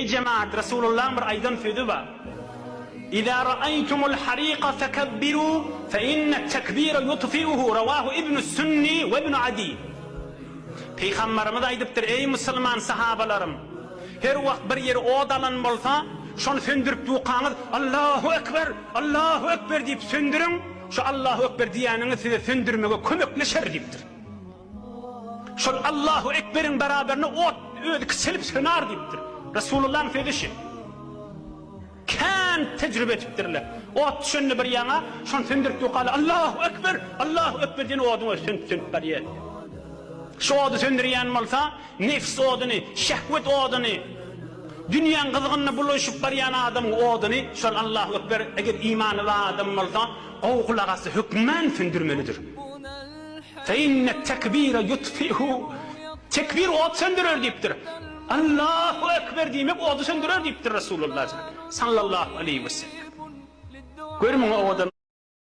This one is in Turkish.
Ey cemaat, Resulullah'ın bir aydan sözü var. İzâ ra'aytumul harîqa fekebbiru fe inne tekbîre yutfi'uhu ravahu İbn-i Sünni ve İbn-i Adi. Peygamberimiz aydıptır, ey Müslüman sahabalarım, her vakt bir yeri odalan bolsa, şonu söndürüp duqanız, Allahu Ekber, Allahu Ekber deyip söndürün, şu Allahu Ekber diyanını size söndürmeye kömekleşer deyiptir. Şu Allahu Ekber'in beraberine o öyle kısalip söner deyiptir. Resulullah'ın sözü kan tecrübe etiptirler. O şunu bir yana, şunu söndürüp duqalı, Allahu Ekber, Allahu Ekber diyen odunu söndürüp bariyer. Şu odu söndürüyen olsa, nefs odunu, şehvet odunu, dünyanın kızgınını buluşup bariyen adamın odunu, şu Allahu Ekber, eğer imanı var adam olsa, o kulağası hükmen söndürmelidir. فَاِنَّ التَّكْبِيرَ يُطْفِئُهُ Tekbir od söndürür deyiptir. Allahu Ekber demek odu söndürür deyiptir Resulullah sallallahu aleyhi ve sellem. Görmün o odanın